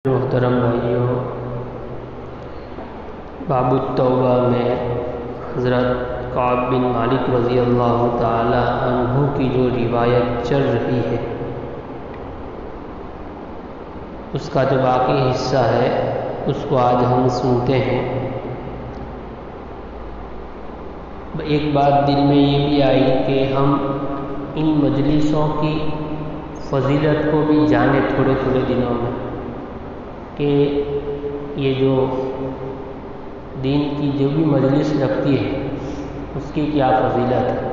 محترم بھائیوں، باب التوبہ میں حضرت کعب بن مالک رضی اللہ تعالی عنہ کی جو روایت چل رہی ہے اس کا جو باقی حصہ ہے اس کو آج ہم سنتے ہیں۔ ایک بات دل میں یہ بھی آئی کہ ہم ان مجلسوں کی فضیلت کو بھی جانیں تھوڑے تھوڑے دنوں میں کہ یہ جو دین کی جو بھی مجلس لگتی ہے اس کی کیا فضیلت ہے۔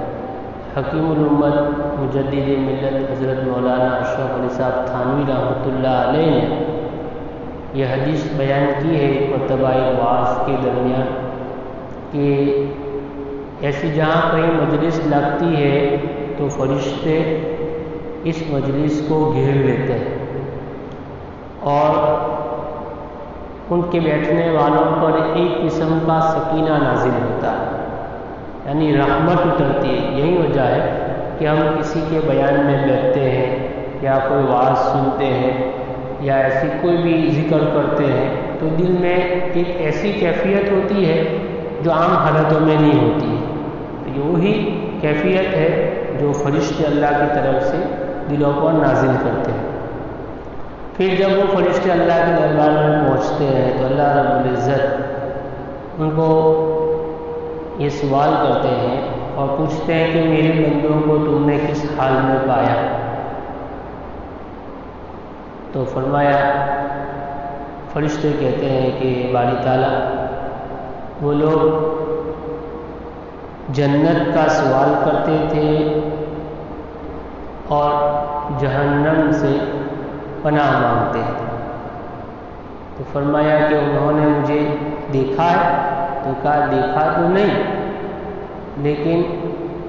حکیم الامت مجدد ملت حضرت مولانا اشرف علی صاحب تھانوی رحمۃ اللہ علیہ نے یہ حدیث بیان کی ہے ایک مرتبہ واعظ کے درمیان کہ ایسی جہاں کہیں مجلس لگتی ہے تو فرشتے اس مجلس کو گھیر لیتے ہیں اور ان کے بیٹھنے والوں پر ایک قسم کا سکینہ نازل ہوتا ہے، یعنی رحمت اترتی ہے۔ یہی وجہ ہے کہ ہم کسی کے بیان میں بیٹھتے ہیں یا کوئی واعظ سنتے ہیں یا ایسی کوئی بھی ذکر کرتے ہیں تو دل میں ایک ایسی کیفیت ہوتی ہے جو عام حالتوں میں نہیں ہوتی ہے۔ وہی کیفیت ہے جو فرشتے اللہ کی طرف سے دلوں پر نازل کرتے ہیں۔ پھر جب وہ فرشتے اللہ کے دربار میں پہنچتے ہیں تو اللہ رب العزت ان کو یہ سوال کرتے ہیں اور پوچھتے ہیں کہ میرے بندوں کو تم نے کس حال میں پایا؟ تو فرمایا، فرشتے کہتے ہیں کہ باری تعالیٰ وہ لوگ جنت کا سوال کرتے تھے اور جہنم سے پناہ مانگتے ہیں۔ تو فرمایا کہ انہوں نے مجھے دیکھا ہے؟ تو کہا دیکھا تو نہیں، لیکن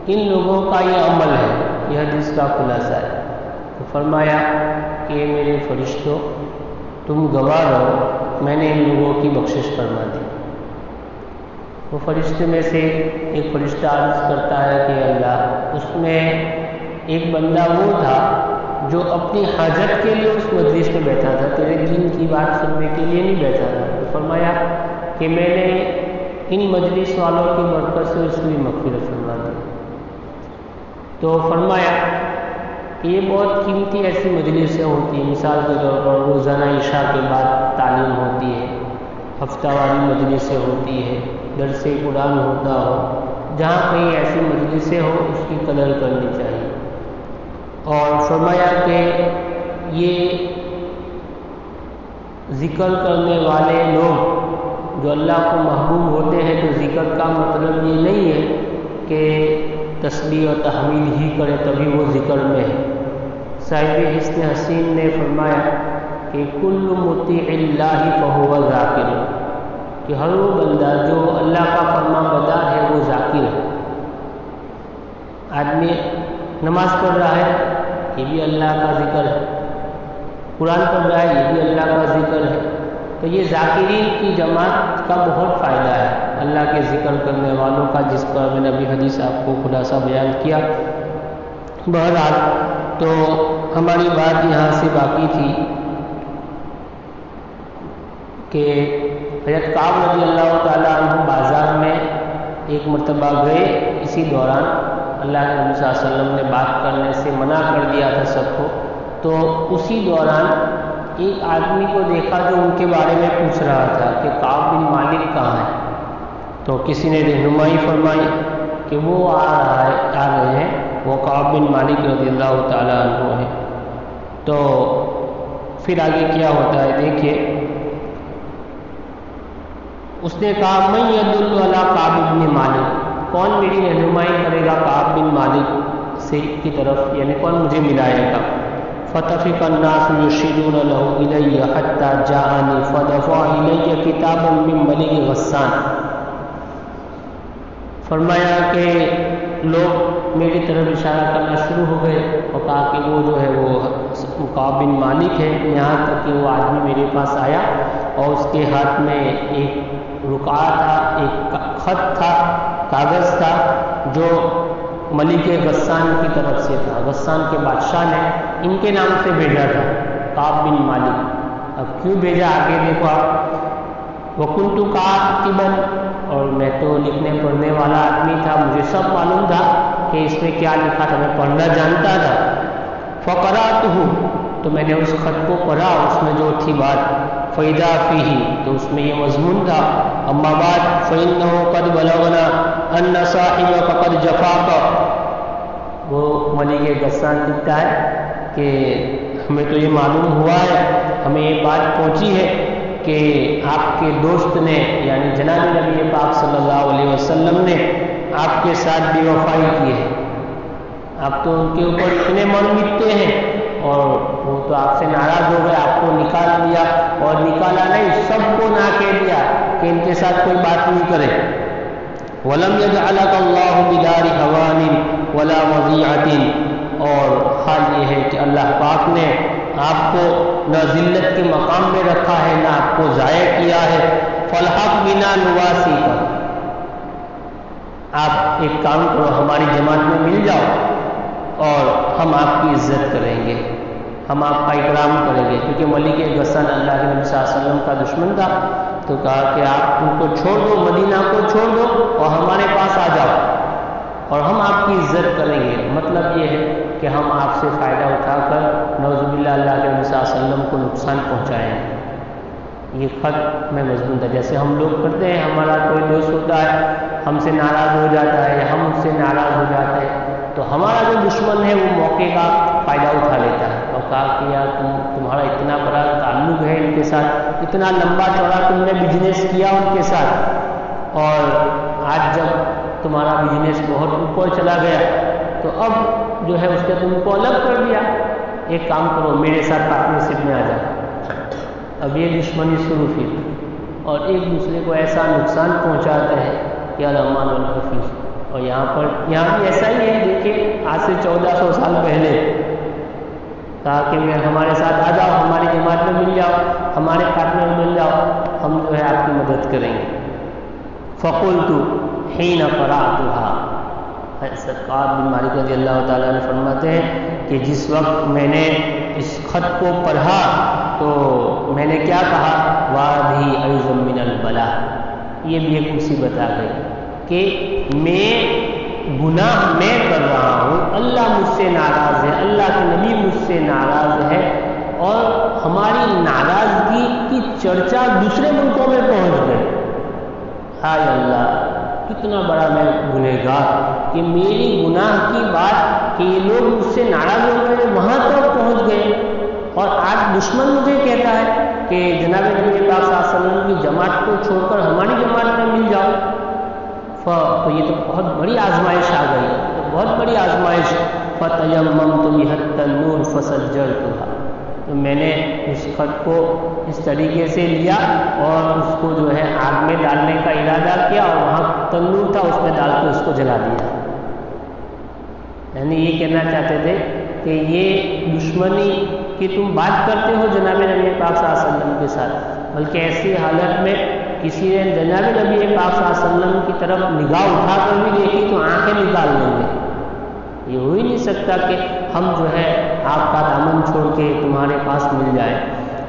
ان لوگوں کا یہ عمل ہے، یہ حدیث کا خلاصہ ہے۔ تو فرمایا کہ میرے فرشتوں تم گواہ رہو، میں نے ان لوگوں کی بخشش فرما دی۔ وہ فرشتے میں سے ایک فرشتہ عرض کرتا ہے کہ اللہ، اس میں ایک بندہ وہ تھا جو اپنی حاجت کے لیے اس مجلس میں بیٹھا تھا، تیرے دین کی بات سننے کے لیے نہیں بیٹھا تھا۔ تو فرمایا کہ میں نے ان مجلس والوں کی برکت سے اس کی مغفرت فرما دی۔ تو فرمایا کہ یہ بہت قیمتی ایسی مجلسیں ہوتی ہیں، مثال کے طور پر روزانہ عشاء کے بعد تعلیم ہوتی ہے، ہفتہ واری مجلسیں ہوتی ہے، درس قرآن ہوتا ہو، جہاں کہیں ایسی مجلسیں ہو اس کی قدر کرنی چاہیے۔ اور فرمایا کہ یہ ذکر کرنے والے لوگ جو اللہ کو محبوب ہوتے ہیں تو ذکر کا مطلب یہ نہیں ہے کہ تسبیح و تحمیل ہی کرے تبھی وہ ذکر میں ہے۔ صاحب حسن حسین نے فرمایا کہ کل مطیع اللہ فہو ذاکر، کہ ہر وہ بندہ جو اللہ کا فرما بردار ہے وہ ذاکر ہے۔ آدمی نماز پڑھ رہا ہے یہ بھی اللہ کا ذکر ہے، قرآن پڑھ رہا ہے یہ بھی اللہ کا ذکر ہے۔ تو یہ ذاکرین کی جماعت کا بہت فائدہ ہے، اللہ کے ذکر کرنے والوں کا، جس پر میں نے ابھی حدیث آپ کو خلاصہ بیان کیا۔ بہرحال تو ہماری بات یہاں سے باقی تھی کہ حضرت کعب رضی اللہ تعالیٰ عنہ بازار میں ایک مرتبہ گئے، اسی دوران اللہ کے نبی صلی اللہ علیہ وسلم نے بات کرنے سے منع کر دیا تھا سب کو، تو اسی دوران ایک آدمی کو دیکھا جو ان کے بارے میں پوچھ رہا تھا کہ کعب بن مالک کہاں ہے؟ تو کسی نے رہنمائی فرمائی کہ وہ آ رہے ہیں، وہ کعب بن مالک رضی اللہ تعالیٰ عنہ ہے۔ تو پھر آگے کیا ہوتا ہے دیکھیے، اس نے کہا من یدل علی کعب بن مالک، کون میری رہنمائی کرے گا کعب بن مالک سے کی طرف، یعنی کون مجھے ملائے گا؟ فتفق الناس یشیرون له الی حتی جاءنی فدفع الی کتابا من ملک غسان۔ فرمایا کہ لوگ میری طرف اشارہ کرنا شروع ہو گئے اور کہا کہ وہ جو ہے وہ کعب بن مالک ہے، یہاں تک کہ وہ آدمی میرے پاس آیا اور اس کے ہاتھ میں ایک رقعہ تھا، ایک خط تھا، کاغذ تھا جو ملک غسان کی طرف سے تھا، غسان کے بادشاہ نے ان کے نام سے بھیجا تھا، کعب بن مالک اب کیوں بھیجا آگے دیکھو آپ، وَكُنْتُ كَاتِبًا، اور میں تو لکھنے پڑھنے والا آدمی تھا، مجھے سب معلوم تھا کہ اس میں کیا لکھا تھا، میں پڑھنا جانتا تھا. فَقَرَأْتُهُ، تو میں نے اس خط کو پڑھا، اس میں جو تھی بات، فَإِذَا فِيهِ، تو اس میں یہ مضمون تھا، اما بعد فَإِنَّهُ قَدْ بَلَغَنَا أَنَّ صَاحِبَكَ قَدْ جَفَاكَ، وہ ملک غسان لکھتا ہے کہ ہمیں تو یہ معلوم ہوا ہے، ہمیں یہ بات پہنچی ہے کہ آپ کے دوست نے یعنی جناب نبی پاک صلی اللہ علیہ وسلم نے آپ کے ساتھ بے وفائی کی ہے، آپ تو ان کے اوپر اتنے من مٹتے ہیں، اور وہ تو آپ سے ناراض ہو گئے، آپ کو نکال دیا، اور نکالا نہیں، سب کو نہ کہہ دیا کہ ان کے ساتھ کوئی بات نہیں کرے. وَلَمْ يَجْعَلَكَ اللَّهُ بِدَارِ هَوَانٍ وَلَا وَضِيعَةٍ، اور حال یہ ہے کہ اللہ پاک نے آپ کو نہ ذلت کے مقام میں رکھا ہے، نہ آپ کو ضائع کیا ہے. فَالْحَقْ بِنَا نُوَاسِيكَ، آپ ایک کام کرو، ہماری جماعت میں مل جاؤ اور ہم آپ کی عزت کریں گے، ہم آپ کا اکرام کریں گے. کیونکہ ملک غسان اللہ کے نبی صلی اللہ علیہ وسلم کا دشمن تھا، تو کہا کہ آپ ان کو چھوڑ دو، مدینہ کو چھوڑ دو اور ہمارے پاس آ جاؤ اور ہم آپ کی عزت کریں گے. مطلب یہ ہے کہ ہم آپ سے فائدہ اٹھا کر نعوذ باللہ اللہ کے نبی صلی اللہ علیہ وسلم کو نقصان پہنچائیں. یہ خط میں مضمون تھا. جیسے ہم لوگ کرتے ہیں، ہمارا کوئی دوست ہوتا ہے، ہم سے ناراض ہو جاتا ہے یا ہم اس سے ناراض ہو جاتے ہیں، تو ہمارا جو دشمن ہے وہ موقع کا فائدہ اٹھا لیتا ہے اور کہا کہ یار تمہارا اتنا بڑا تعلق ہے ان کے ساتھ، اتنا لمبا چوڑا تم نے بزنس کیا ان کے ساتھ، اور آج جب تمہارا بزنس بہت اوپر چلا گیا تو اب جو ہے اس نے تم کو الگ کر دیا، ایک کام کرو میرے ساتھ پارٹنرشپ میں آ جاؤ. اب یہ دشمنی شروع تھی اور ایک دوسرے کو ایسا نقصان پہنچاتے ہیں کہ الرحمن الحفیظ. اور یہاں بھی ایسا ہی ہے. دیکھیے آج سے 1400 سال پہلے کہا کہ ہمارے ساتھ آ جاؤ، ہماری جماعت میں مل جاؤ، ہمارے پارٹنر میں مل جاؤ، ہم جو ہے آپ کی مدد کریں گے. فَقُلْتُ حِينَ قَرَأْتُهَا، سرکار بن مالک رضی اللہ تعالیٰ عنہ فرماتے ہیں کہ جس وقت میں نے اس خط کو پڑھا تو میں نے کیا کہا، وَهَذِهِ أَيْضًا مِنَ الْبَلَاءِ، یہ بھی ایک مصیبت آ گئی کہ گناہ میں کر رہا ہوں، اللہ مجھ سے ناراض ہے، اللہ کے نبی مجھ سے ناراض ہے، اور ہماری ناراضگی کی چرچا دوسرے ملکوں میں پہنچ گئی. ہائے اللہ، کتنا بڑا میں گنہگار کہ میری گناہ کی بات کہ یہ لوگ مجھ سے ناراض ہو گئے وہاں تک پہنچ گئے، اور آج دشمن مجھے کہتا ہے کہ جناب نبی پاک صلی اللہ علیہ وسلم کی جماعت کو چھوڑ کر ہماری جماعت میں مل جاؤ. تو یہ تو بہت بڑی آزمائش آ گئی، تو بہت بڑی آزمائش. فَتَيَمَّمْتُ بِهَا التَّنُّورَ فَسَجَّرْتُهَا، تو میں نے اس خط کو اس طریقے سے لیا اور اس کو جو ہے آگ میں ڈالنے کا ارادہ کیا، اور وہاں تندور تھا اس میں ڈال کے اس کو جلا دیا. یعنی یہ کہنا چاہتے تھے کہ یہ دشمنی کی تم بات کرتے ہو جناب نبی پاک صلی اللہ علیہ وسلم کے ساتھ، بلکہ ایسی حالت میں کسی نے جناب نبی پاک صلی اللہ علیہ وسلم کی طرف نگاہ اٹھا کر بھی دیکھی تو آنکھیں نکال لیں گے. یہ ہو ہی نہیں سکتا کہ ہم جو ہے آپ کا دامن چھوڑ کے تمہارے پاس مل جائے.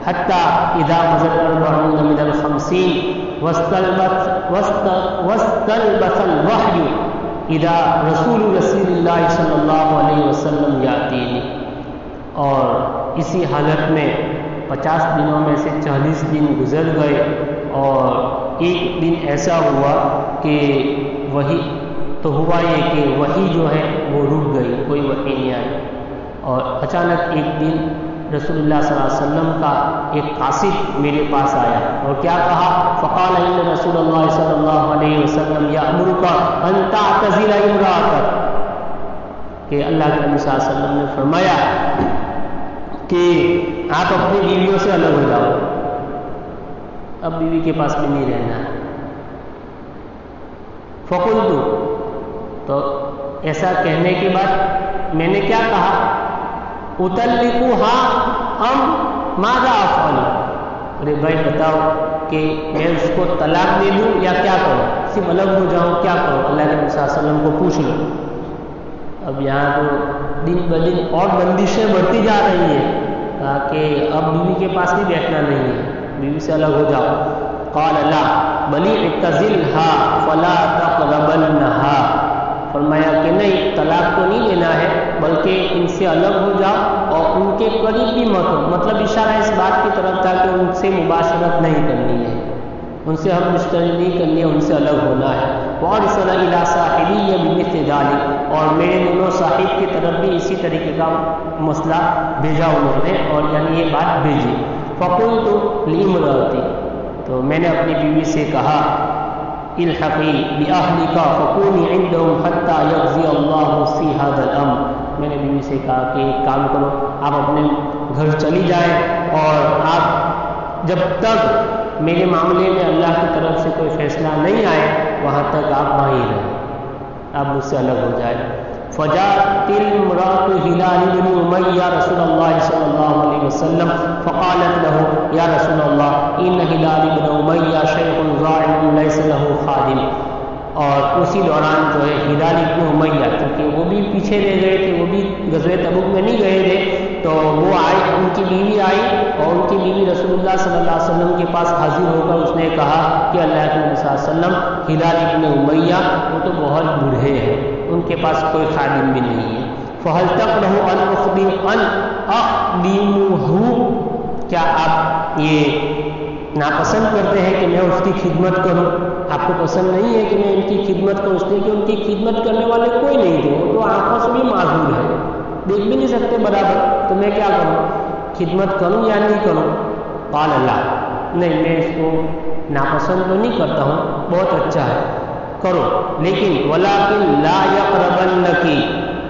حتیٰ اذا مضت 40 من ال50 واستلبث الوحی اذا رسول اللہ صلی اللہ علیہ وسلم یاتینی، اور اسی حالت میں 50 دنوں میں سے 40 دن گزر گئے، اور ایک دن ایسا ہوا کہ وہی تو ہوا یہ کہ وحی جو ہے وہ رک گئی، کوئی وحی نہیں آئی. اور اچانک ایک دن رسول اللہ صلی اللہ علیہ وسلم کا ایک قاصد میرے پاس آیا اور کیا کہا، فقال ان رسول اللہ صلی اللہ علیہ وسلم یأمرک ان تعتزل امرأتک، کہ اللہ کے نبی صلی اللہ علیہ وسلم نے فرمایا کہ آپ اپنی بیویوں سے الگ ہو جاؤ، اب بیوی کے پاس بھی نہیں رہنا ہے. فقلت، تو ایسا کہنے کے بعد میں نے کیا کہا، اطلقها ام ماذا افعل، ارے بھائی بتاؤ کہ میں اس کو طلاق دے دوں یا کیا کروں، صرف الگ ہو جاؤں کیا کروں، اللہ کے نبی صلی اللہ علیہ وسلم کو پوچھ لو. اب یہاں تو دن بدن اور بندشیں بڑھتی جا رہی ہیں. کہا کہ اب بیوی کے پاس بھی بیٹھنا نہیں ہے، بیوی سے الگ ہو جاؤ. قال لا بل اعتزلها فلا تقربنها، فرمایا کہ نہیں، طلاق تو نہیں لینا ہے بلکہ ان سے الگ ہو جاؤ اور ان کے قریب بھی مت ہو. مطلب اشارہ اس بات کی طرف تھا کہ ان سے مباشرت نہیں کرنی ہے، ان سے ہم مشتری نہیں کرنی ہے، ان سے الگ ہونا ہے. وارسل الى صاحبی بمثل ذلك، اور میرے دونوں صاحب کی طرف بھی اسی طریقے کا مسئلہ بھیجا انہوں نے، اور یعنی یہ بات بھیجی. فقلت لامرأتی، تو میں نے اپنی بیوی سے کہا الحقی باہلک فکونی عندهم حتی یقضی اللہ فی ھذا الامر. میں نے بیوی سے کہا کہ ایک کام کرو، آپ اپنے گھر چلی جائیں اور آپ جب تک میرے معاملے میں اللہ کی طرف سے کوئی فیصلہ نہیں آئے وہاں تک آپ وہیں رہیں، آپ مجھ سے الگ ہو جائیں. فجاءت امرأة ہلال بن امیہ رسول اللہ صلی اللہ علیہ وسلم فقالت له یا رسول اللہ ان ہلال بن امیہ شیخ ظالم لیس له خادم. اور اسی دوران جو ہے ہلال بن امیہ، کیونکہ وہ بھی پیچھے رہ گئے تھے، وہ بھی غزوہ تبوک میں نہیں گئے تھے، تو وہ آئے، ان کی بیوی آئی اور ان کی بیوی رسول اللہ صلی اللہ علیہ وسلم کے پاس حاضر ہو کر اس نے کہا کہ اللہ کے نبی صلی اللہ علیہ وسلم ہلال بن امیہ وہ تو بہت بوڑھے ہیں، ان کے پاس کوئی خادم بھی نہیں ہے. فہل تکرہ ان اخدمہ، کیا آپ یہ ناپسند کرتے ہیں کہ میں اس کی خدمت کروں؟ آپ کو پسند نہیں ہے کہ میں ان کی خدمت کروں؟ اس لیے کہ ان کی خدمت کرنے والے کوئی نہیں تھے، وہ تو آنکھوں سے بھی معذور ہے، دیکھ بھی نہیں سکتے برابر، تو میں کیا کروں، خدمت کروں یا نہیں کروں؟ قال لا، نہیں میں اس کو ناپسند تو نہیں کرتا ہوں، بہت اچھا ہے، کرو، لیکن ولکن لا یقربنک،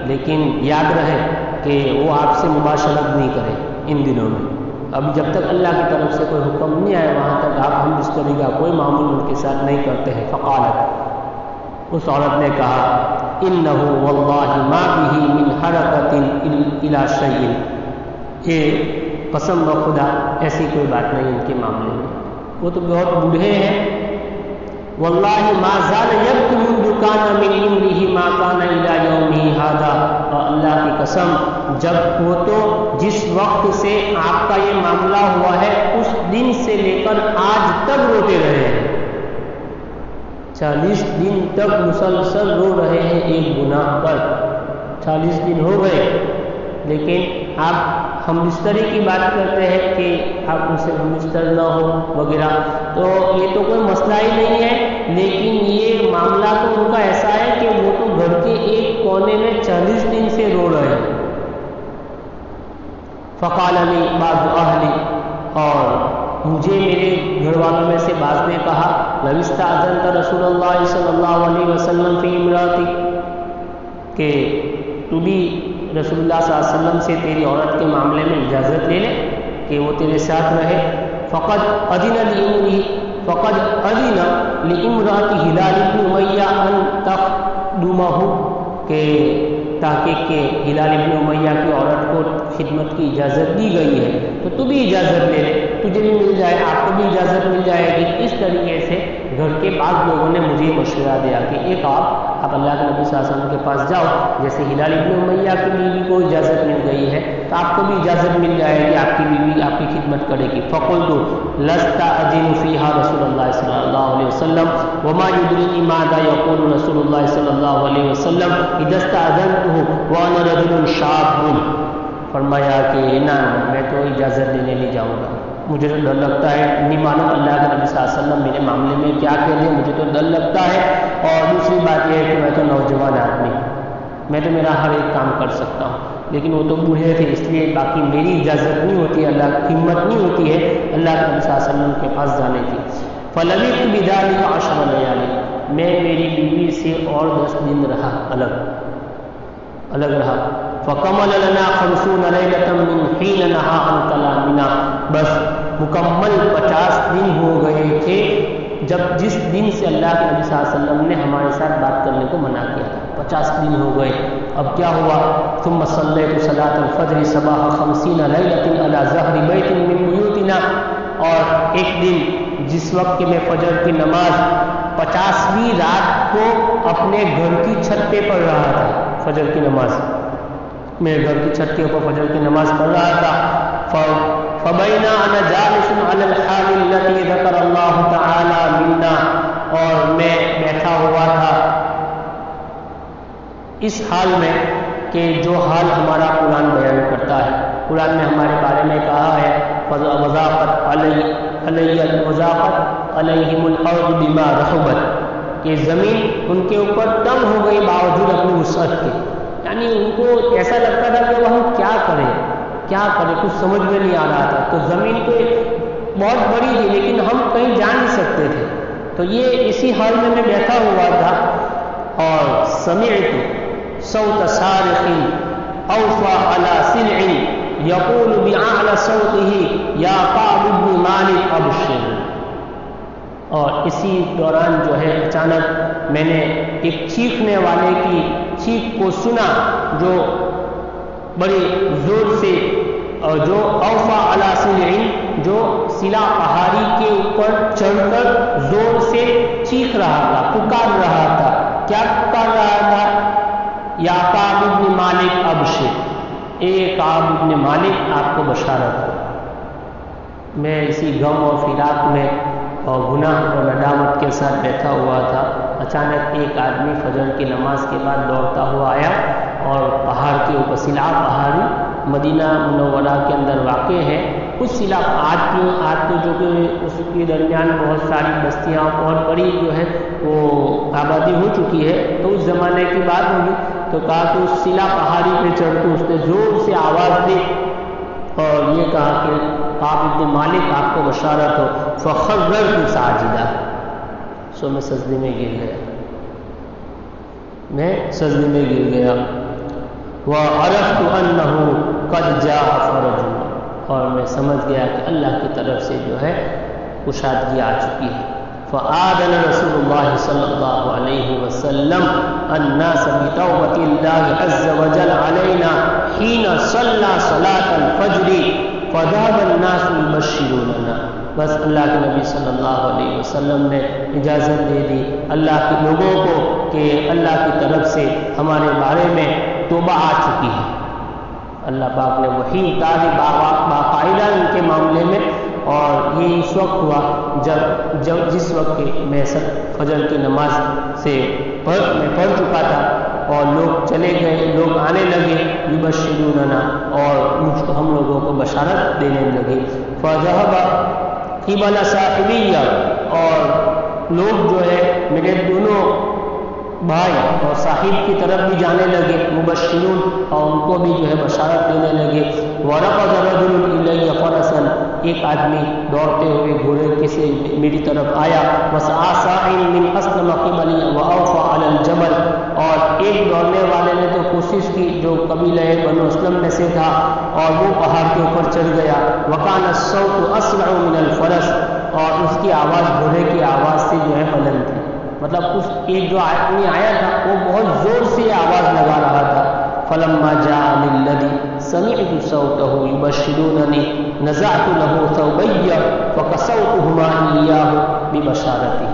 لیکن یاد رہے کہ وہ آپ سے مباشرت نہیں کرے ان دنوں میں. اب جب تک اللہ کی طرف سے کوئی حکم نہیں آئے وہاں تک آپ ہم مشتری کا کوئی معمول ان کے ساتھ نہیں کرتے ہیں. فقالت، اس عورت نے کہا انہ واللہ ما به من حرکت الی شیء، یہ قسم بخدا ایسی کوئی بات نہیں ان کے معاملے میں، وہ تو بہت بوڑھے ہیں. واللہ ما زال یبکی منذ کان من عمرہ ما کان الی یومہ ھذا، اور اللہ کی قسم جب وہ تو جس وقت سے آپ کا یہ معاملہ ہوا ہے اس دن سے لے کر آج تک روتے رہے ہیں، 40 دن تک مسلسل رو رہے ہیں ایک گناہ پر. 40 دن ہو گئے، لیکن آپ ہم مشتری کی بات کرتے ہیں کہ آپ ان سے مشتر نہ ہو وغیرہ، تو یہ تو کوئی مسئلہ ہی نہیں ہے، لیکن یہ معاملہ تو ان کا ایسا ہے کہ وہ تو گھر کے ایک کونے میں 40 دن سے رو رہے ہیں. فقال لی بعض اہلی، اور مجھے میرے گھر والوں میں سے بعض نے کہا لو استأذنت رسول اللہ صلی اللہ علیہ وسلم فی امرأتک، کہ تو بھی رسول اللہ صلی اللہ علیہ وسلم سے تیری عورت کے معاملے میں اجازت لے لے کہ وہ تیرے ساتھ رہے. فقد اذن لامرأۃ ہلال بن امیہ ان تخدمہ، کہ تاکہ کہ ہلال بن امیہ کی عورت کو خدمت کی اجازت دی گئی ہے تو تو بھی اجازت لے لے، تجھے بھی مل جائے، آپ کو بھی اجازت مل جائے گی. اس طریقے سے گھر کے بعض لوگوں نے مجھے مشورہ دیا کہ ایک آپ اللہ کے نبی صلی اللہ علیہ وسلم کے پاس جاؤ، جیسے ہلال بن امیہ کی بیوی کو اجازت مل گئی ہے تو آپ کو بھی اجازت مل جائے گی، آپ کی بیوی آپ کی خدمت کرے گی. فقلت لست اذن فیہا رسول اللہ صلی اللہ علیہ وسلم وما یدرینی ماذا یقول رسول اللہ صلی اللہ علیہ وسلم اذا استأذنتہ وانا رجل شاب. فرمایا کہ نہ میں تو اجازت دینے نہیں جاؤں گا، مجھے تو ڈر لگتا ہے، نہیں معلوم اللہ کے نبی صلی اللہ علیہ وسلم میرے معاملے میں کیا کہہ دیں، مجھے تو ڈر لگتا ہے. اور دوسری بات یہ ہے کہ میں تو نوجوان آدمی ہوں، میں تو میرا ہر ایک کام کر سکتا ہوں، لیکن وہ تو بوڑھے تھے، اس لیے باقی میری اجازت نہیں ہوتی، اللہ کی ہمت نہیں ہوتی ہے اللہ کے نبی صلی اللہ علیہ وسلم کے پاس جانے کی. فلبثت بذلک 10 لیال، میں میری بیوی سے اور 10 دن رہا، الگ رہا. فکمل لنا 50 لیلۃ من حین نہا عن کلامنا، بس مکمل 50 دن ہو گئے تھے جس دن سے اللہ کے نبی صلی اللہ علیہ وسلم نے ہمارے ساتھ بات کرنے کو منع کیا تھا. 50 دن ہو گئے. اب کیا ہوا؟ ثم صلیت صلاۃ الفجر صباح 50 لیلۃ علی ظہر بیت من بیوتنا، اور ایک دن جس وقت کہ میں فجر کی نماز 50ویں رات کو اپنے گھر کی چھت پہ پڑھ رہا تھا. فجر کی نماز میرے گھر کی چھت کے اوپر فجر کی نماز پڑھ رہا تھا. فبینا انا جالس علی الحال التي ذکر اللہ تعالی منا، اور میں بیٹھا ہوا تھا اس حال میں کہ جو حال ہمارا قرآن بیان کرتا ہے۔ قرآن نے ہمارے بارے میں کہا ہے وضاقت علیہم الارض بما رحبت، کہ زمین ان کے اوپر تنگ ہو گئی باوجود اپنی وسعت کے، یعنی ان کو ایسا لگتا تھا کہ وہ ہم کیا کریں کچھ سمجھ میں نہیں آ رہا تھا۔ تو زمین تو بہت بڑی تھی لیکن ہم کہیں جا نہیں سکتے تھے۔ تو یہ اسی حال میں بیٹھا ہوا تھا، اور سمعت صوت صارخ اوفى على سلع يقول بأعلى صوته یا کعب بن مالک ابشر، اور اسی دوران جو ہے اچانک میں نے ایک چیخنے والے کی چیخ کو سنا جو بڑی زور سے، اور جو اوفا علی سلع، جو سلا پہاڑی کے اوپر چڑھ کر زور سے چیخ رہا تھا، پکار رہا تھا۔ کیا پکار رہا تھا؟ یا کعب بن مالک ابشر، اے کعب بن مالک آپ کو بشارت ہو۔ میں اسی غم اور فراق میں اور گناہ اور ندامت کے ساتھ بیٹھا ہوا تھا، اچانک ایک آدمی فجر کی نماز کے بعد دوڑتا ہوا آیا، اور پہاڑ کے اوپر سلا پہاڑی مدینہ منورہ کے اندر واقع ہے، اس سلا آج تو جو کہ اس کے درمیان بہت ساری بستیاں اور بڑی جو ہے وہ آبادی ہو چکی ہے، تو اس زمانے کی بات ہوگی۔ تو کہا کہ اس سلا پہاڑی پہ چڑھ کے اس نے زور سے آواز دی اور یہ کہا کہ کعب بن مالک آپ کو بشارت ہو۔ فخررت ساجدہ، سو میں سجدے میں گر گیا، وعرفت انه قد جاء فرج، اور میں سمجھ گیا کہ اللہ کی طرف سے جو ہے کشادگی آ چکی ہے۔ فآذن رسول اللہ صلی اللہ علیہ وسلم الناس بتوبة اللہ عز وجل علینا حین صلی صلاة الفجر فذهب الناس یبشروننا، بس اللہ کے نبی صلی اللہ علیہ وسلم نے اجازت دے دی اللہ کے لوگوں کو کہ اللہ کی طرف سے ہمارے بارے میں توبہ آ چکی ہے۔ اللہ پاک نے وحی اتاری باقاعدہ ان کے معاملے میں، اور یہ اس وقت ہوا جس وقت میں فجر کی نماز سے میں پڑھ چکا تھا، اور لوگ چلے گئے، لوگ آنے لگے یبشروننا، اور ہم لوگوں کو بشارت دینے لگے۔ فذهب قبل صاحبیہ، اور لوگ جو ہے میرے دونوں بھائی اور صاحب کی طرف بھی جانے لگے مبشرون، اور ان کو بھی جو ہے بشارت دینے لگے۔ ورقد رجل الی فرسا، ایک آدمی دوڑتے ہوئے گھوڑے سے میری طرف آیا، وسعى ساع من اسلم قبلی واوفى علی الجبل، اور ایک دوڑنے والے نے تو کوشش کی جو قبیلہ بنو اسلم میں سے تھا، اور وہ پہاڑ کے اوپر چڑھ گیا۔ وکان الصوت اسرع من الفرس، اور اس کی آواز گھوڑے کی آواز سے جو ہے بلند تھی، مطلب اس ایک جو آدمی آیا تھا وہ بہت زور سے آواز لگا رہا تھا۔ فلما جاءني الذي سمعت صوته يبشرونني نزعت له ثوبي فكسوتهما إياه ببشارته،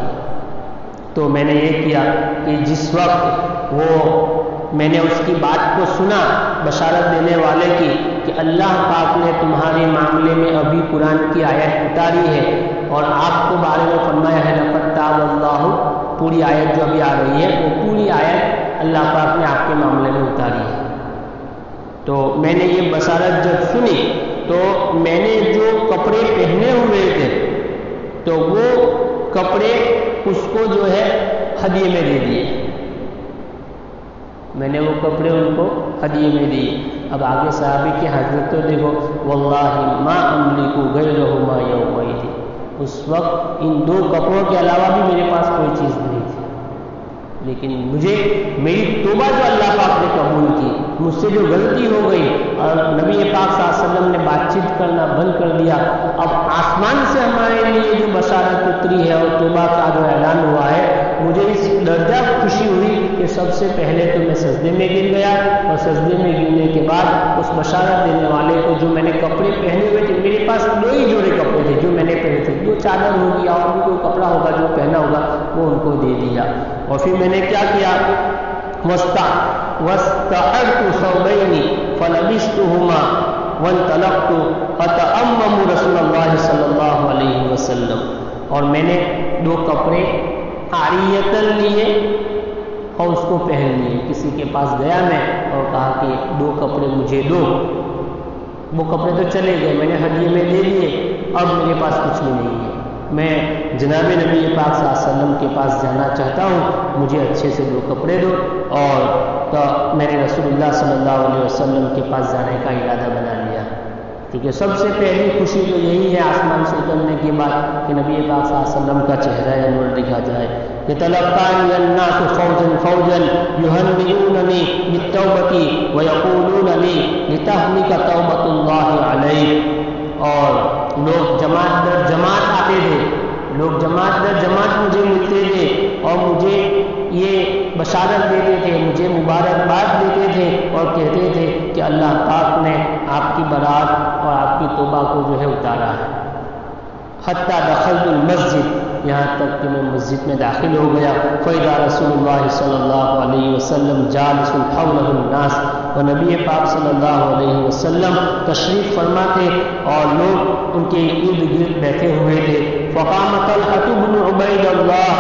تو میں نے یہ کیا کہ جس وقت میں نے اس کی بات کو سنا بشارت دینے والے کی کہ اللہ پاک نے تمہارے معاملے میں ابھی قرآن کی آیت اتاری ہے، اور آپ کو بارے میں فرمایا ہے لقد تاب اللہ، پوری آیت جو ابھی آ رہی ہے وہ پوری آیت اللہ پاک نے آپ کے معاملے میں اتاری ہے۔ تو میں نے یہ بشارت جب سنی تو میں نے جو کپڑے پہنے ہوئے تھے تو وہ کپڑے اس کو جو ہے ہدیے میں دے دیے، میں نے وہ کپڑے ان کو ہدیے میں دیے۔ اب آگے صحابی کی حضرت تو دیکھو، واللہ ما املک غیرہما یومئذ، اس وقت ان دو کپڑوں کے علاوہ بھی میرے پاس کوئی چیز نہیں تھی، لیکن مجھے میری توبہ جو اللہ پاک نے قبول کی، مجھ سے جو غلطی ہو گئی، اور نبی پاک صلی اللہ علیہ وسلم نے بات چیت کرنا بند کر دیا، اب آسمان سے ہمارے لیے جو بشارت اتری ہے اور توبہ کا جو اعلان ہوا ہے، مجھے اس درجہ خوشی ہوئی کہ سب سے پہلے تو میں سجدے میں گر گیا، اور سجدے میں گرنے کے بعد اس بشارت دینے والے کو جو میں نے کپڑے پہنے ہوئے تھے، میرے پاس دو ہی جوڑے کپڑے تھے جو میں نے پہنے تھے، دو چادر ہوگی اور بھی کوئی کپڑا ہوگا جو پہنا ہوگا وہ ان کو دے دیا۔ اور پھر میں نے کیا کیا، واستعرت ثوبین فلبستهما وانطلقت اتأمم رسول اللہ صلی اللہ علیہ وسلم، اور میں نے 2 کپڑے عاریتاً لیے اور اس کو پہن لیے. کسی کے پاس گیا میں اور کہا کہ 2 کپڑے مجھے دو. وہ کپڑے تو چلے گئے، میں نے ہدیے میں دے دیے، اب میرے پاس کچھ بھی نہیں ہے. میں جناب نبی پاک صلی اللہ علیہ وسلم کے پاس جانا چاہتا ہوں، مجھے اچھے سے 2 کپڑے دو. اور تو میں نے رسول اللہ صلی اللہ علیہ وسلم کے پاس جانے کا ارادہ بنا لیا، کیونکہ سب سے پہلی خوشی تو یہی ہے آسمان سے اترنے کے بعد کہ نبی پاک صلی اللہ علیہ وسلم کا چہرہ انور دکھا جائے. يتلقاني الناس فوجا فوجا يهنئونني بالتوبة ويقولون لي لتهلك توبة الله عليك. اور لوگ جماعت در جماعت آتے تھے، لوگ جماعت در جماعت مجھے ملتے تھے اور مجھے یہ بشارت دیتے تھے، مجھے مبارکباد دیتے تھے اور کہتے تھے کہ اللہ پاک نے آپ کی برات اور آپ کی توبہ کو جو ہے اتارا ہے. حتی دخلت المسجد، یہاں تک کہ میں مسجد میں داخل ہو گیا. فَإِذَا رسول اللہ صلی اللہ علیہ وسلم جالس حولہ الناس، اور نبی پاک صلی اللہ علیہ وسلم تشریف فرما تھے اور لوگ ان کے ارد گرد بیٹھے ہوئے تھے. فقام طلحة بن عبید اللہ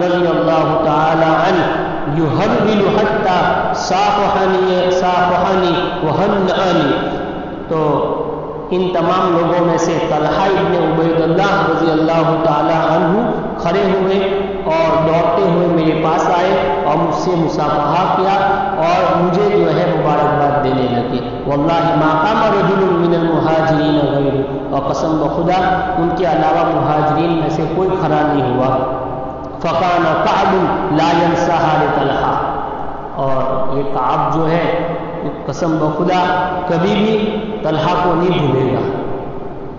رضی اللہ تعالی عنہ یہرول حتی صافحنی وہنأنی. تو ان تمام لوگوں میں سے طلحہ ابن عبید اللہ رضی اللہ تعالی عنہ کھڑے ہوئے اور دوڑتے ہوئے میرے پاس آئے اور مجھ سے مصافحہ کیا اور مجھے جو ہے مبارکباد دینے لگے. واللہ ما قام رجل من المہاجرین غیر، اور قسم بخدا ان کے علاوہ مہاجرین میں سے کوئی کھڑا نہیں ہوا. فقان کعب لا ینساها لطلحہ، اور یہ کعب جو ہے قسم بخدا کبھی بھی طلحہ کو نہیں بھولے گا،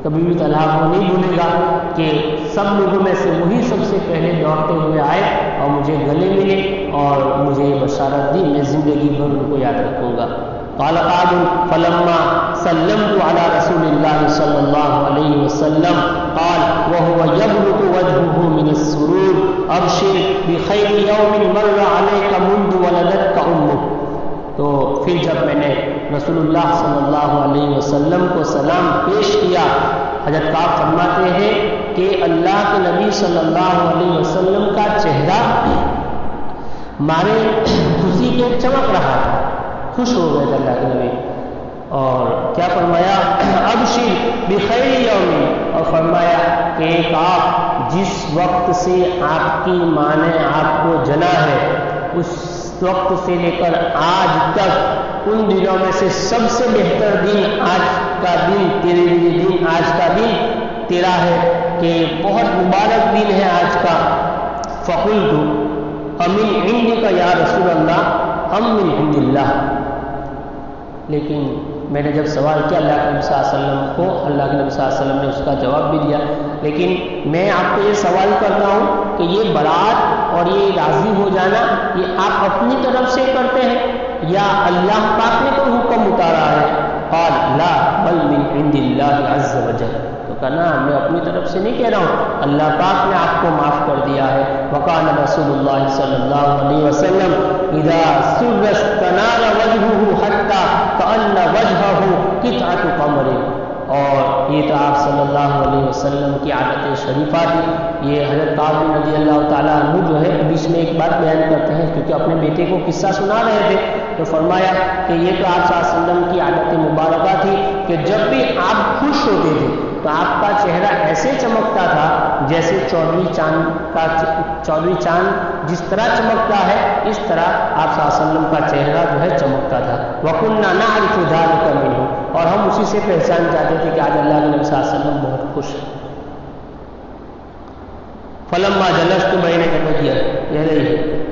کبھی بھی طلحہ کو نہیں بھولے گا کہ سب لوگوں میں سے وہی سب سے پہلے دوڑتے ہوئے آئے اور مجھے گلے ملے اور مجھے یہ بشارت دی، میں زندگی بھر ان کو یاد رکھوں گا. قال قعب فلما سلمت على رسول الله صلى الله عليه وسلم قال وهو يبرق وجهه من السرور ابشر بخير يوم مر عليك منذ ولدتك امك. تو پھر جب میں نے رسول اللہ صلی اللہ علیہ وسلم کو سلام پیش کیا، حضرت کعب فرماتے ہیں کہ اللہ کے نبی صلی اللہ علیہ وسلم کا چہرہ مارے خوشی کے چمک رہا تھا، خوش ہو گئے تھے اللہ کے نبی. اور کیا فرمایا؟ ابشر بخیر یوم، اور فرمایا کہ کعب جس وقت سے آپ کی ماں نے آپ کو جنا ہے اس وقت سے لے کر آج تک ان دنوں میں سے سب سے بہتر دن آج کا دن تیرے لیے دن آج کا دن تیرا ہے کہ بہت مبارک دن ہے آج کا. فقلت امن عندک یا رسول اللہ ام من عند اللہ. لیکن میں نے جب سوال کیا اللہ کے نبی صلی اللہ علیہ وسلم کو، اللہ کے نبی صلی اللہ علیہ وسلم نے اس کا جواب بھی دیا. لیکن میں آپ کو یہ سوال کرتا ہوں کہ یہ برات اور یہ راضی ہو جانا یہ آپ اپنی طرف سے کرتے ہیں یا اللہ پاک نے کوئی حکم اتارا ہے؟ قال لا بل من عند اللہ عز وجل. تو کہنا میں اپنی طرف سے نہیں کہہ رہا ہوں، اللہ پاک نے آپ کو معاف کر دیا ہے. وقال رسول اللہ صلی اللہ علیہ وسلم اذا سر استنار وجهه حتى كأن وجهه قطعة قمر. اور یہ تو آپ صلی اللہ علیہ وسلم کی عادت شریفہ تھی. یہ حضرت کعب رضی اللہ تعالیٰ عنہ جو ہے بیچ میں ایک بات بیان کرتے ہیں کیونکہ اپنے بیٹے کو قصہ سنا رہے تھے تو فرمایا کہ یہ تو آپ صلی اللہ علیہ وسلم کی عادت مبارکہ تھی کہ جب بھی آپ خوش ہوتے تھے تو آپ کا چہرہ ایسے چمکتا تھا جیسے 14ویں چاند جس طرح چمکتا ہے اس طرح آپ صلی اللہ علیہ وسلم کا چہرہ جو ہے چمکتا تھا. وَكُنَّا نَعْرِفُ ذَلِكَ مِنْهُ، اور ہم اسی سے پہچان جاتے تھے کہ آج اللہ کے نبی صلی اللہ علیہ وسلم بہت خوش ہے. فلما جلست بین یدیہ،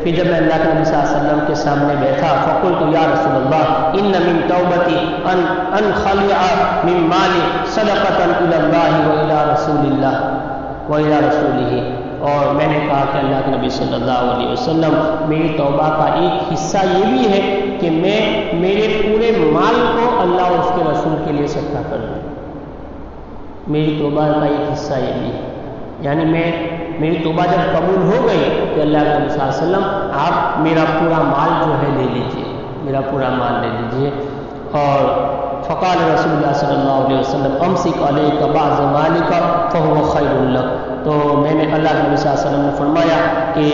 پھر جب میں اللہ کے نبی صلی اللہ علیہ وسلم کے سامنے بیٹھا فقلت یا رسول اللہ ان من توبتی ان انخلع من مالی صدقۃ الی اللہ والی رسول اللہ والی رسولہ. اور میں نے کہا کہ اللہ کے نبی صلی اللہ علیہ وسلم میری توبہ کا ایک حصہ یہ بھی ہے کہ میں میرے پورے مال کو اللہ اور اس کے رسول کے لیے صدقہ کر دوں. میری توبہ کا ایک حصہ یہ بھی ہے، یعنی میری توبہ جب قبول ہو گئی کہ اللہ کے نبی صلی اللہ علیہ وسلم آپ میرا پورا مال جو ہے لے لیجئے، میرا پورا مال لے لیجئے. اور فقال رسول اللہ صلی اللہ علیہ وسلم امسک علیک بعض مالک فهو خیر لک. تو میں نے اللہ کے نبی صلی اللہ علیہ وسلم نے فرمایا کہ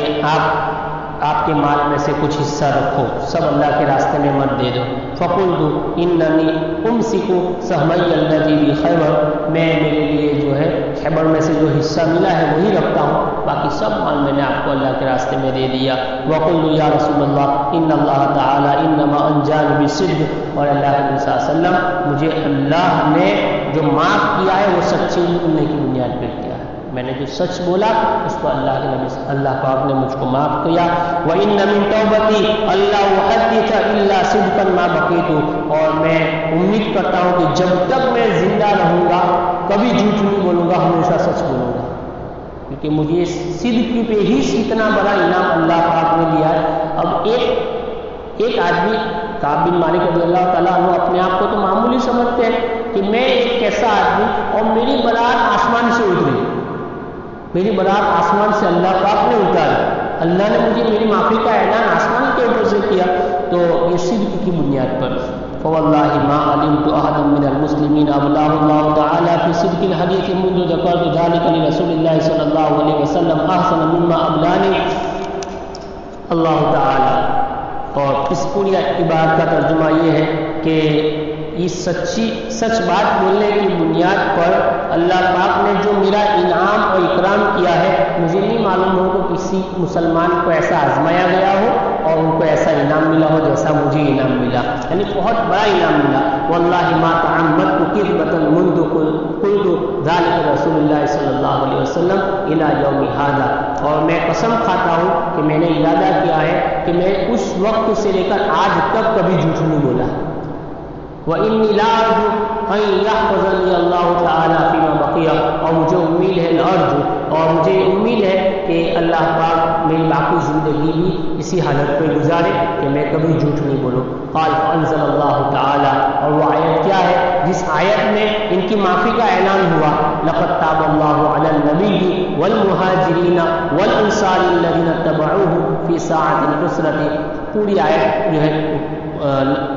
آپ کے مال میں سے کچھ حصہ رکھو، سب اللہ کے راستے میں مت دے دو. فقلت اننی امسک سہمی الذی بی خیبر، میں میرے لیے جو ہے خیبر میں سے جو حصہ ملا ہے وہی رکھتا ہوں، باقی سب مال میں نے آپ کو اللہ کے راستے میں دے دیا. وقلت یا رسول اللہ ان اللہ تعالی انما انجان بالصدق، اور اللہ کے نبی صلی اللہ علیہ وسلم مجھے اللہ نے جو معاف کیا ہے وہ سچے بولنے کی بنیاد پر کیا ہے، میں نے جو سچ بولا اس کو اللہ پاک نے مجھ کو معاف کیا. وَإِنَّ مِن تَوْبَتِي أَلَّا أُحَدِّثَ إِلَّا صِدْقًا مَا بَقِيتُ، اور میں امید کرتا ہوں کہ جب تک میں زندہ رہوں گا کبھی جھوٹ نہیں بولوں گا، ہمیشہ سچ بولوں گا، کیونکہ مجھے صدق پہ ہی اتنا بڑا انعام اللہ پاک نے دیا ہے. اب ایک آدمی کعب بن مالک رضی اللہ تعالیٰ عنہ اپنے آپ کو تو معمولی سمجھتے ہیں کہ میں ایک کیسا آدمی، اور میری برات آسمان سے اتری، میری برات آسمان سے اللہ پاک نے اتاری، اللہ نے مجھے میری معافی کا اعلان آسمان کے اوپر سے کیا، تو یہ صدق کی بنیاد پر. فواللہ ما علمت احدا من المسلمین ابلغ اللہ تعالی فی صدق الحدیث منذ ذکرت ذلك لرسول اللہ صلی اللہ علیہ وسلم احسن مما ابلانی اللہ تعالی. اور اس پوری عبارت کا ترجمہ یہ ہے کہ یہ سچ بات بولنے کی بنیاد پر اللہ پاک نے جو میرا انعام اور اکرام کیا ہے، مجھے نہیں معلوم ہو کہ کسی مسلمان کو ایسا آزمایا گیا ہو اور ان کو ایسا انعام ملا ہو جیسا مجھے انعام ملا، یعنی بہت بڑا انعام ملا. واللہ ما تعمدت کذبۃ منذ قلت ذلك رسول اللہ صلی اللہ علیہ وسلم الی یوم ھذا، اور میں قسم کھاتا ہوں کہ میں نے ارادہ کیا ہے کہ میں اس وقت سے لے کر آج تک کبھی جھوٹ نہیں بولا. وَإِنِّي لَا أَرْجُو أَن يَحْفَظَنِيَ اللَّهُ تَعَالَى فِيمَا بَقِيَ، اور مجھے امید ہے اور مجھے امید ہے کہ اللہ پاک میری باقی زندگی بھی اسی حالت پہ گزارے کہ میں کبھی جھوٹ نہیں بولوں. قال فأنزل اللہ تعالی، اور وہ آیت کیا ہے جس آیت میں ان کی معافی کا اعلان ہوا، لقد تاب اللہ علی النبی والمہاجرین والانصار الذین اتبعوہ فی ساعۃ العسرۃ. پوری آیت جو ہے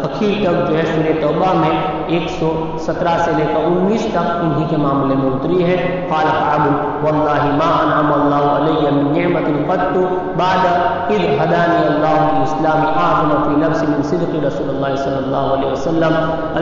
اخیر تک جو ہے سورہ توبہ میں 117 سے لے کر 19 تک انہی کے معاملے میں اتری ہے. قال کعب واللہ ما انعم اللہ علی من نعمت قط بعد اذ هدانی اللہ للاسلام اعظم فی نفس من صدق رسول اللہ صلی اللہ علیہ وسلم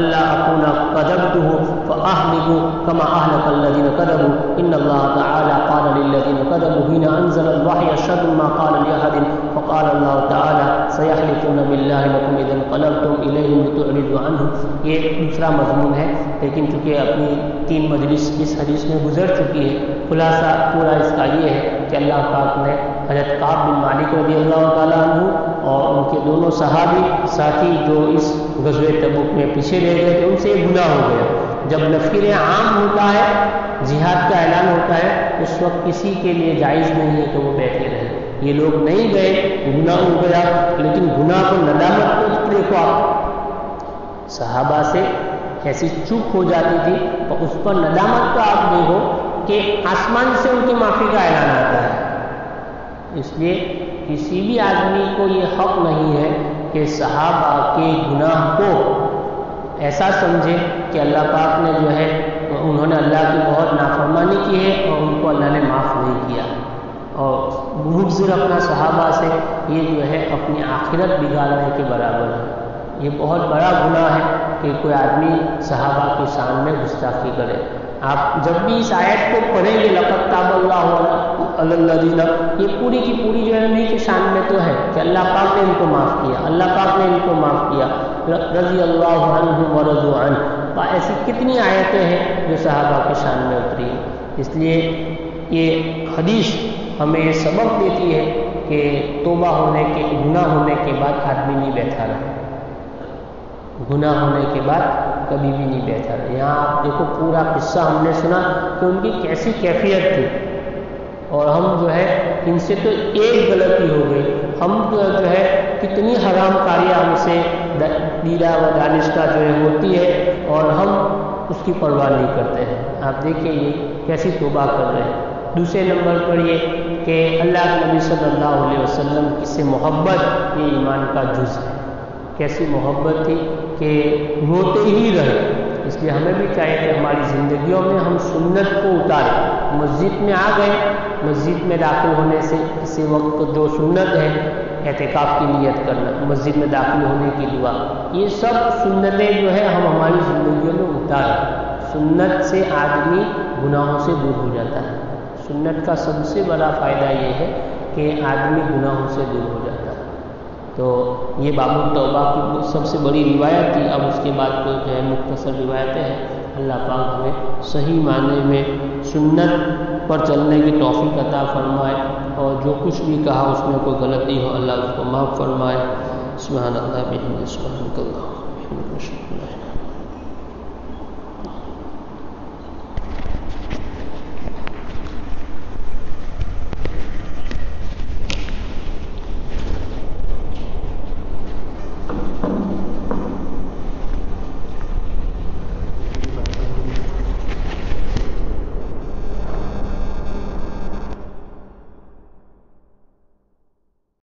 الا اکون کذبته فاہلک کما اہلک الذین کذبوا ان اللہ تعالی قال للذین کذبوا حين انزل الوحی شر ما قال لاحد فقال اللہ تعالی سیحلفون باللہ لکم اذا انقلبتم الیہم لتعرضوا عنہ. یہ دوسرا مضمون ہے، لیکن چونکہ اپنی 3 مجلس اس حدیث میں گزر چکی ہے، خلاصہ پورا اس کا یہ ہے کہ اللہ پاک نے حضرت کعب بن مالک رضی اللہ تعالیٰ عنہ اور ان کے دونوں صحابی ساتھی جو اس غزوہ تبوک میں پیچھے رہ گئے تھے، ان سے گناہ ہو گیا. جب نفیر عام ہوتا ہے، جہاد کا اعلان ہوتا ہے، اس وقت کسی کے لیے جائز نہیں ہے کہ وہ بیٹھے رہے. یہ لوگ نہیں گئے، گناہ ہو گیا، لیکن گناہ کو ندامت کو دیکھو آپ، صحابہ سے ایسی چوک ہو جاتی تھی اور اس پر ندامت کا آپ دیکھو کہ آسمان سے ان کی معافی کا اعلان آتا ہے. اس لیے کسی بھی آدمی کو یہ حق نہیں ہے کہ صحابہ کے گناہ کو ایسا سمجھے کہ اللہ پاک نے جو ہے انہوں نے اللہ کی بہت نافرمانی کی ہے اور ان کو اللہ نے معاف نہیں کیا. اور بغض رکھنا صحابہ سے یہ جو ہے اپنی آخرت بگاڑنے کے برابر ہے. یہ بہت بڑا گناہ ہے کہ کوئی آدمی صحابہ کی شان میں گستاخی کرے. آپ جب بھی اس آیت کو پڑھیں گے لقد تاب اللہ علی الذین، یہ پوری کی پوری جو ہے انہیں کی شان میں تو ہے کہ اللہ پاک نے ان کو معاف کیا، اللہ پاک نے ان کو معاف کیا، رضی اللہ عنہم ورضوا عنہ. ایسی کتنی آیتیں ہیں جو صحابہ کی شان میں اتری ہیں. اس لیے یہ حدیث ہمیں یہ سبق دیتی ہے کہ توبہ ہونے کے گناہ ہونے کے بعد آدمی نہیں بیٹھا رہا، گناہ ہونے کے بعد کبھی بھی نہیں بیٹھا رہا. یہاں آپ دیکھو پورا قصہ ہم نے سنا کہ ان کی کیسی کیفیت تھی، اور ہم جو ہے ان سے تو ایک غلطی ہو گئی، ہم جو ہے کتنی حرام کاریاں ہم سے دیدہ و دانشتہ جو ہے ہوتی ہے اور ہم اس کی پرواہ نہیں کرتے ہیں. آپ دیکھیں یہ کیسی توبہ کر رہے ہیں. دوسرے نمبر پر یہ کہ اللہ کے نبی صلی اللہ علیہ وسلم کی سے محبت یہ ایمان کا جز ہے. کیسی محبت تھی کہ روتے ہی رہے. اس لیے ہمیں بھی چاہیے کہ ہماری زندگیوں میں ہم سنت کو اتاریں. مسجد میں آ گئے، مسجد میں داخل ہونے سے کسی وقت جو سنت ہے اعتکاف کی نیت کرنا، مسجد میں داخل ہونے کی دعا، یہ سب سنتیں جو ہے ہم ہماری زندگیوں میں اتاریں. سنت سے آدمی گناہوں سے دور ہو جاتا ہے. سنت کا سب سے بڑا فائدہ یہ ہے کہ آدمی گناہوں سے دور ہو جاتا ہے. تو یہ باب التوبہ کی سب سے بڑی روایت تھی. اب اس کے بعد تو جو ہے مختصر روایتیں ہیں. اللہ پاک ہمیں صحیح معنی میں سنت پر چلنے کی توفیق عطا فرمائے، اور جو کچھ بھی کہا اس میں کوئی غلطی ہو اللہ اس کو معاف فرمائے. سبحان اللہ بحمدہ، سبحانک اللہم وبحمدک، اشہد ان لا الہ الا انت